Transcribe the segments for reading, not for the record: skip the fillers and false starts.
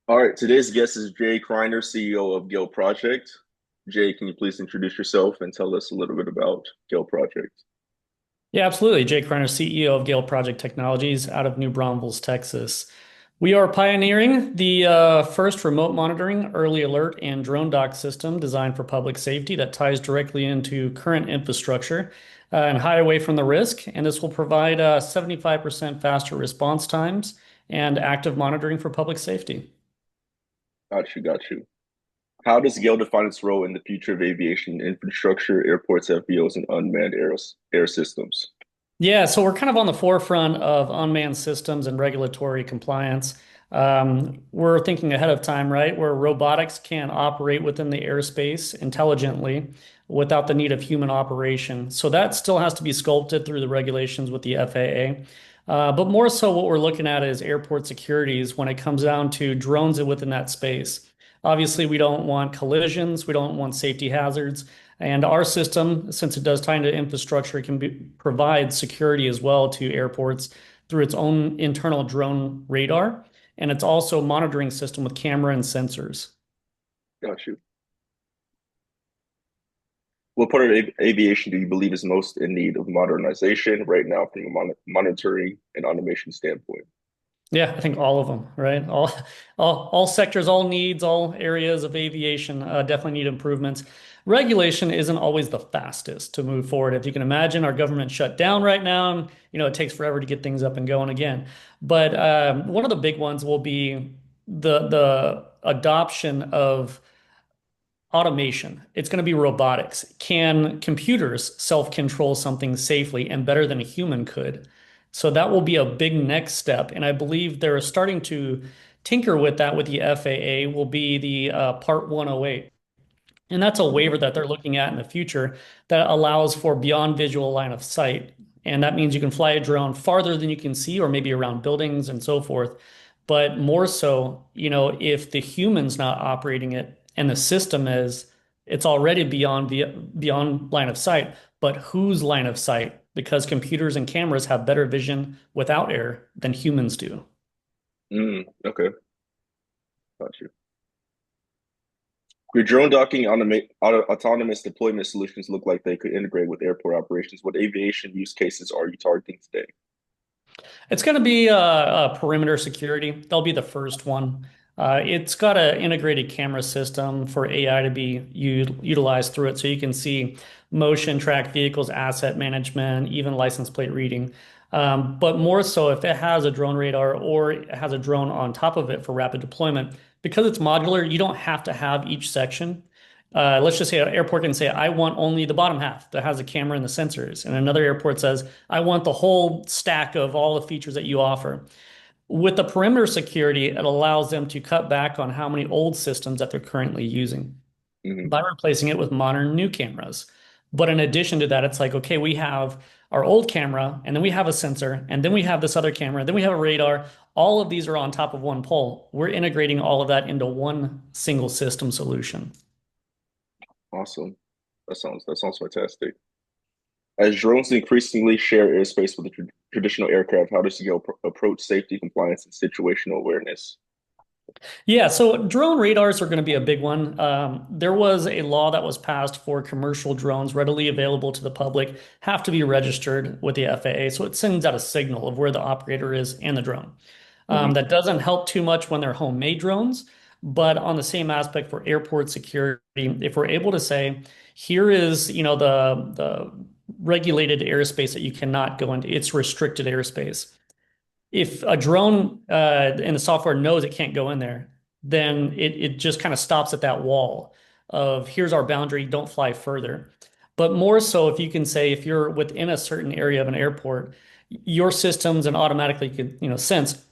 All right, today's guest is Jay Kriner, CEO of Gale Project. Jay, can you please introduce yourself and tell us a little bit about Gale Project? Yeah, absolutely. Jay Kriner, CEO of Gale Project Technologies out of New Braunfels, Texas. We are pioneering the first remote monitoring, early alert, and drone dock system designed for public safety that ties directly into current infrastructure and hide away from the risk. And this will provide 75% faster response times and active monitoring for public safety. Got you, got you. How does Gale define its role in the future of aviation infrastructure, airports, FBOs, and unmanned air systems? Yeah, so we're kind of on the forefront of unmanned systems and regulatory compliance. We're thinking ahead of time, right? Where robotics can operate within the airspace intelligently without the need of human operation. So that still has to be sculpted through the regulations with the FAA. But more so, what we're looking at is airport securities when it comes down to drones within that space. Obviously, we don't want collisions, we don't want safety hazards. And our system, since it does tie into infrastructure, provide security as well to airports through its own internal drone radar. And it's also a monitoring system with camera and sensors. Got you. What part of aviation do you believe is most in need of modernization right now from a monitoring and automation standpoint? Yeah, I think all of them, right? All sectors, all needs, all areas of aviation definitely need improvements. Regulation isn't always the fastest to move forward. If you can imagine, our government shut down right now, and it takes forever to get things up and going again. But one of the big ones will be the adoption of automation. It's going to be robotics. Can computers self-control something safely and better than a human could? So that will be a big next step. And I believe they're starting to tinker with that with the FAA will be the Part 108. And that's a Mhm. waiver that they're looking at in the future that allows for beyond visual line of sight. And that means you can fly a drone farther than you can see, or maybe around buildings and so forth. But more so, if the human's not operating it and the system is, it's already beyond line of sight, but whose line of sight? Because computers and cameras have better vision without air than humans do. Okay, got you. Your drone docking autonomous deployment solutions look like they could integrate with airport operations. What aviation use cases are you targeting today? It's going to be a perimeter security. They'll be the first one. It's got an integrated camera system for AI to be utilized through it, so you can see motion, track vehicles, asset management, even license plate reading. But more so, if it has a drone radar or it has a drone on top of it for rapid deployment, because it's modular, you don't have to have each section. Let's just say an airport can say, I want only the bottom half that has a camera and the sensors. And another airport says, I want the whole stack of all the features that you offer. With the perimeter security, it allows them to cut back on how many old systems that they're currently using Hmm. by replacing it with modern new cameras. But in addition to that, it's like, okay, we have our old camera, and then we have a sensor, and then we have this other camera, then we have a radar. All of these are on top of one pole. We're integrating all of that into one single system solution. Awesome. That sounds fantastic. As drones increasingly share airspace with the traditional aircraft, how does Yale approach safety, compliance, and situational awareness? Yeah, so drone radars are going to be a big one. There was a law that was passed for commercial drones readily available to the public have to be registered with the FAA. So it sends out a signal of where the operator is and the drone. Hmm. That doesn't help too much when they're homemade drones, but on the same aspect for airport security, if we're able to say, here is, the regulated airspace that you cannot go into, it's restricted airspace. If a drone and the software knows it can't go in there, then it just kind of stops at that wall of here's our boundary, don't fly further. But more so, if you can say if you're within a certain area of an airport, your systems and automatically could, sense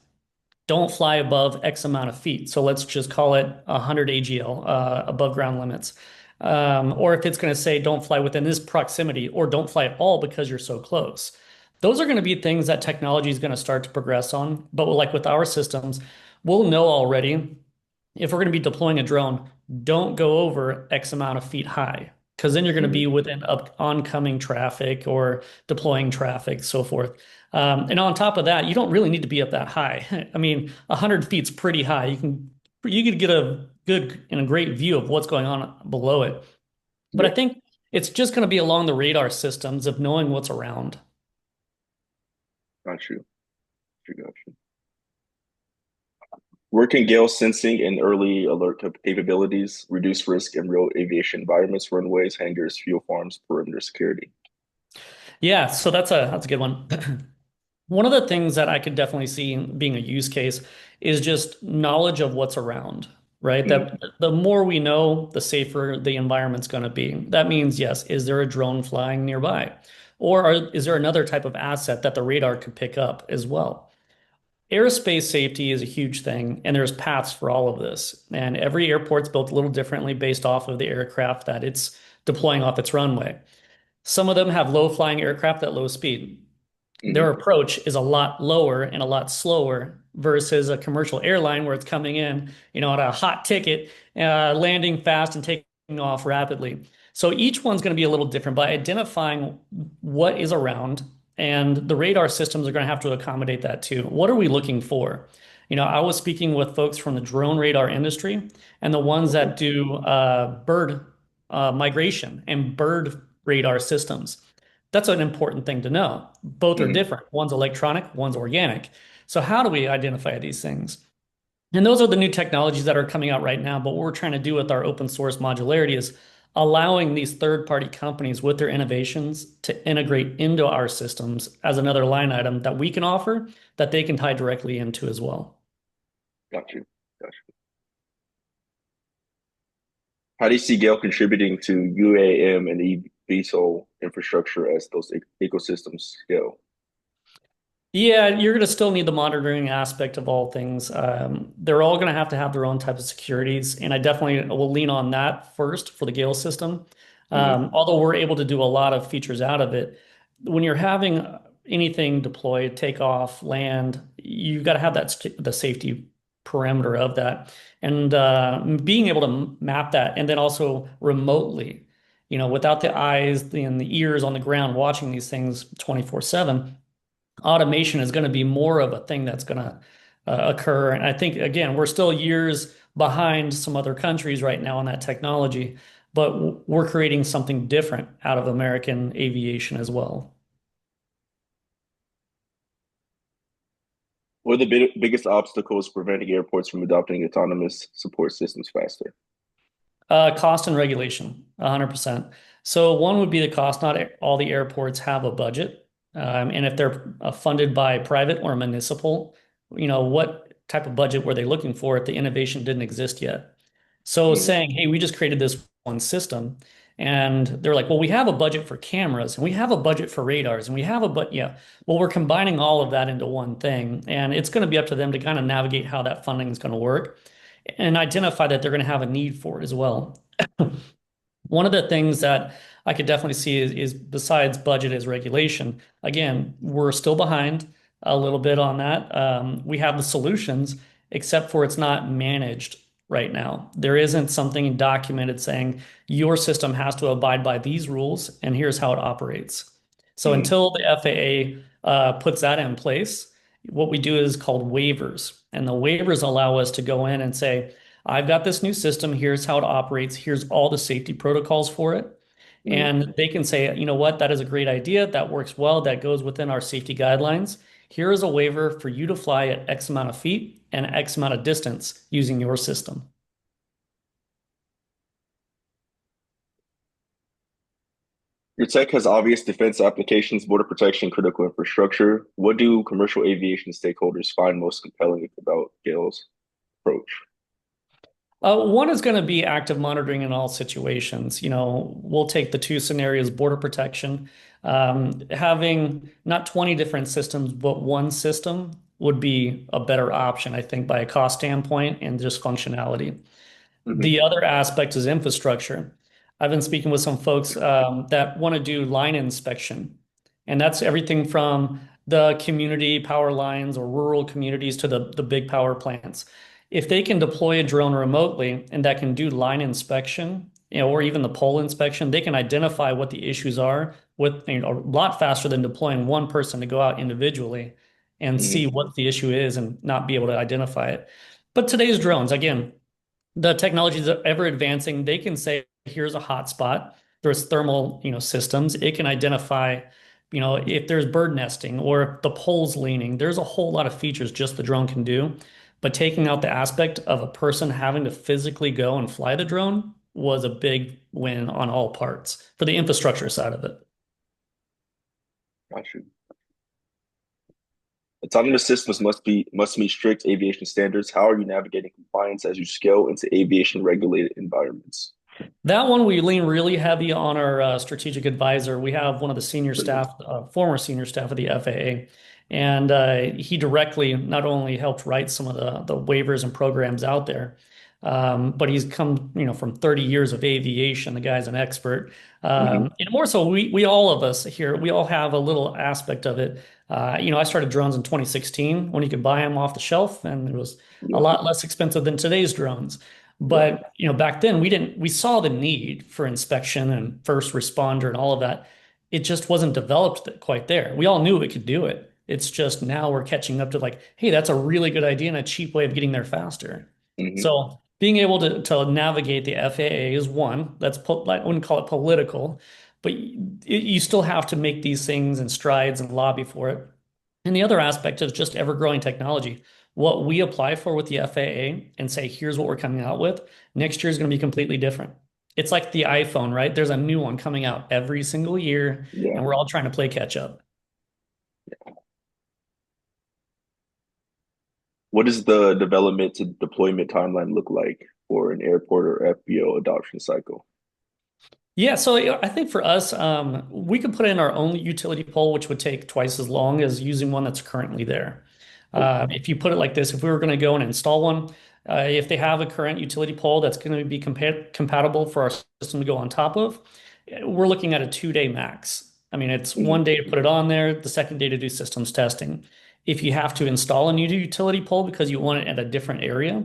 don't fly above X amount of feet. So let's just call it 100 AGL, above ground limits. Or if it's going to say don't fly within this proximity or don't fly at all because you're so close. Those are going to be things that technology is going to start to progress on. But like with our systems, we'll know already if we're going to be deploying a drone, don't go over X amount of feet high, because then you're going to be Hmm. within oncoming traffic or deploying traffic, so forth. And on top of that, you don't really need to be up that high. I mean, 100 feet's pretty high. You can you could get a good and a great view of what's going on below it. But I Yeah, think it's just going to be along the radar systems of knowing what's around. got you. Got you. Where can Gale sensing and early alert capabilities reduce risk in real aviation environments, runways, hangars, fuel farms, perimeter security? Yeah, so that's a good one. One of the things that I could definitely see being a use case is just knowledge of what's around, right? Mm, That the more we know, the safer the environment's going to be. That means, yes, is there a drone flying nearby? Or is there another type of asset that the radar could pick up as well? Aerospace safety is a huge thing, and there's paths for all of this. And every airport's built a little differently based off of the aircraft that it's deploying off its runway. Some of them have low flying aircraft at low speed. Their mm, approach is a lot lower and a lot slower versus a commercial airline where it's coming in, at a hot ticket, landing fast and taking off rapidly. So each one's going to be a little different by identifying what is around, and the radar systems are going to have to accommodate that too. What are we looking for? I was speaking with folks from the drone radar industry and the ones okay. that do bird migration and bird radar systems. That's an important thing to know. Both are Mm, different. One's electronic, one's organic. So how do we identify these things? And those are the new technologies that are coming out right now. But what we're trying to do with our open source modularity is allowing these third-party companies with their innovations to integrate into our systems as another line item that we can offer that they can tie directly into as well. got you. Got you. How do you see Gale contributing to UAM and eVTOL infrastructure as those ecosystems scale? Yeah, you're going to still need the monitoring aspect of all things. They're all going to have their own type of securities, and I definitely will lean on that first for the Gale system. Mm, Although we're able to do a lot of features out of it, when you're having anything deployed, take off, land, you've got to have the safety parameter of that, and being able to map that, and then also remotely, without the eyes and the ears on the ground watching these things 24/7 automation is going to be more of a thing that's going to occur. And I think, again, we're still years behind some other countries right now on that technology, but we're creating something different out of American aviation as well. what are the biggest obstacles preventing airports from adopting autonomous support systems faster? Cost and regulation, 100%. So one would be the cost. Not all the airports have a budget. And if they're funded by private or municipal, what type of budget were they looking for if the innovation didn't exist yet? So Mm, saying, hey, we just created this one system. And they're like, well, we have a budget for cameras and we have a budget for radars and we have a, but yeah, well, we're combining all of that into one thing. And it's going to be up to them to kind of navigate how that funding is going to work and identify that they're going to have a need for it as well. One of the things that I could definitely see is besides budget is regulation. Again, we're still behind a little bit on that. We have the solutions, except for it's not managed right now. There isn't something documented saying your system has to abide by these rules and here's how it operates. So mm, until the FAA puts that in place, what we do is called waivers. And the waivers allow us to go in and say, I've got this new system. Here's how it operates. Here's all the safety protocols for it. mm. And they can say, you know what, that is a great idea. That works well. That goes within our safety guidelines. Here is a waiver for you to fly at X amount of feet and X amount of distance using your system. Your tech has obvious defense applications, border protection, critical infrastructure. What do commercial aviation stakeholders find most compelling about Gale's approach? One is going to be active monitoring in all situations. We'll take the two scenarios, border protection. Having not 20 different systems, but one system would be a better option, I think, by a cost standpoint and just functionality. Hmm. The other aspect is infrastructure. I've been speaking with some folks that want to do line inspection, and that's everything from the community power lines or rural communities to the big power plants. If they can deploy a drone remotely and that can do line inspection, or even the pole inspection, they can identify what the issues are with, a lot faster than deploying one person to go out individually and see Hmm. what the issue is and not be able to identify it. But today's drones, again, the technology is ever advancing. They can say, here's a hot spot. There's thermal, systems. It can identify, if there's bird nesting or if the pole's leaning. There's a whole lot of features just the drone can do. But taking out the aspect of a person having to physically go and fly the drone was a big win on all parts for the infrastructure side of it. Got you. Autonomous systems must meet strict aviation standards. How are you navigating compliance as you scale into aviation regulated environments? That one we lean really heavy on our strategic advisor. We have one of the senior staff, former senior staff of the FAA, and he directly not only helped write some of the waivers and programs out there, but he's come, from 30 years of aviation. The guy's an expert. Hmm. And more so, we all of us here, we all have a little aspect of it. I started drones in 2016 when you could buy them off the shelf, and it was a Yeah, lot less expensive than today's drones. yeah. But back then we saw the need for inspection and first responder and all of that. It just wasn't developed quite there. We all knew we could do it. It's just now we're catching up to like, hey, that's a really good idea and a cheap way of getting there faster. Hmm. So being able to navigate the FAA is one. I wouldn't call it political, but you still have to make these things and strides and lobby for it. And the other aspect is just ever-growing technology. What we apply for with the FAA and say, here's what we're coming out with, next year is going to be completely different. It's like the iPhone, right? There's a new one coming out every single year, Yeah. and we're all trying to play catch up. What does the development to deployment timeline look like for an airport or FBO adoption cycle? Yeah, so I think for us, we could put in our own utility pole, which would take twice as long as using one that's currently there. Okay. If you put it like this, if we were going to go and install one, if they have a current utility pole that's going to be compatible for our system to go on top of, we're looking at a 2-day max. I mean, it's one Hmm. day to put it on there, the second day to do systems testing. If you have to install a new utility pole because you want it at a different area,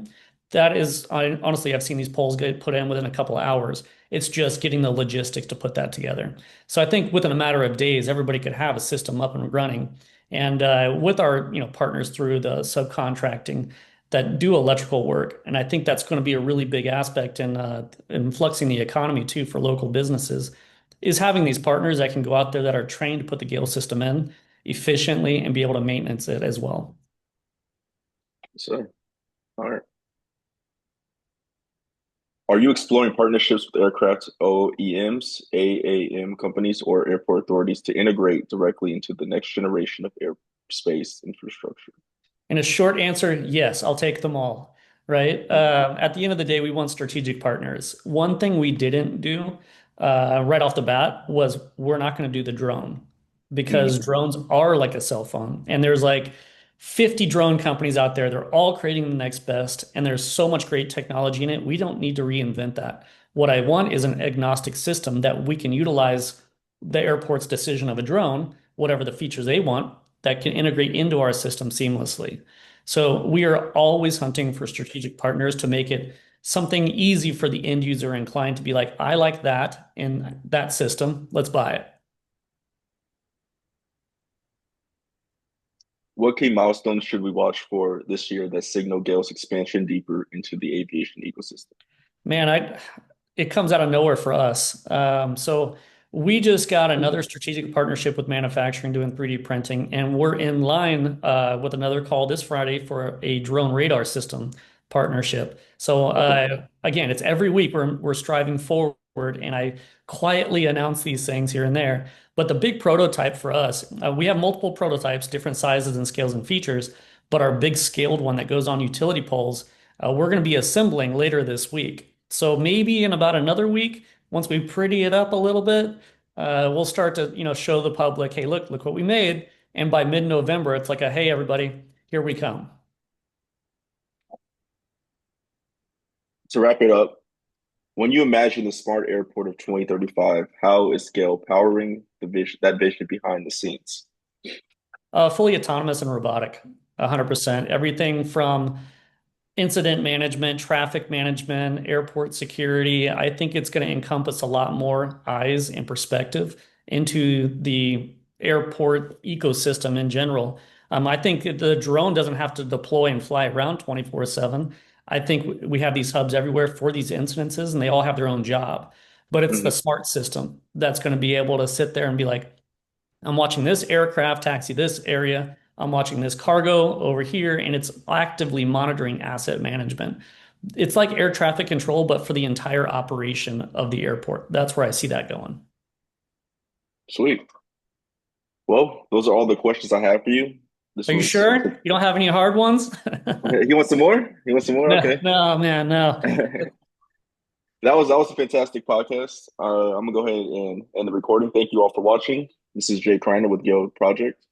honestly, I've seen these poles get put in within a couple of hours. It's just getting the logistics to put that together. So I think within a matter of days, everybody could have a system up and running. And with our partners through the subcontracting that do electrical work, and I think that's going to be a really big aspect in fluxing the economy too for local businesses, is having these partners that can go out there that are trained to put the Gale system in efficiently and be able to maintenance it as well. So, all right. Are you exploring partnerships with aircraft OEMs, AAM companies, or airport authorities to integrate directly into the next generation of airspace infrastructure? And a short answer, yes, I'll take them all. Right. At the end of the day, we want strategic partners. One thing we didn't do right off the bat was we're not going to do the drone because Hmm. drones are like a cell phone. And there's like 50 drone companies out there. They're all creating the next best. And there's so much great technology in it. We don't need to reinvent that. What I want is an agnostic system that we can utilize the airport's decision of a drone, whatever the features they want, that can integrate into our system seamlessly. So we are always hunting for strategic partners to make it something easy for the end user and client to be like, I like that in that system. Let's buy it. What key milestones should we watch for this year that signal Gale's expansion deeper into the aviation ecosystem? Man, it comes out of nowhere for us. So we just got Hmm. another strategic partnership with manufacturing doing 3D printing, and we're in line with another call this Friday for a drone radar system partnership. So Okay. again, it's every week we're striving forward, and I quietly announce these things here and there. But the big prototype for us, we have multiple prototypes, different sizes and scales and features, but our big scaled one that goes on utility poles, we're going to be assembling later this week. So maybe in about another week, once we pretty it up a little bit, we'll start to, show the public, hey, look what we made. And by mid-November, it's like a, hey, everybody, here we come. To wrap it up, when you imagine the smart airport of 2035, how is Gale powering that vision behind the scenes? Fully autonomous and robotic, 100%. Everything from incident management, traffic management, airport security. I think it's going to encompass a lot more eyes and perspective into the airport ecosystem in general. I think the drone doesn't have to deploy and fly around 24/7. I think we have these hubs everywhere for these incidences, and they all have their own job. But it's the Hmm. smart system that's going to be able to sit there and be like, I'm watching this aircraft taxi this area. I'm watching this cargo over here, and it's actively monitoring asset management. It's like air traffic control, but for the entire operation of the airport. That's where I see that going. Sweet. Well, those are all the questions I have for you. This Are you was sure you don't have any hard ones? okay. You want some more? You want some more? No, Okay. no, man, no. That was a fantastic podcast. I'm gonna go ahead and end the recording. Thank you all for watching. This is Jay Kriner with Gale Project.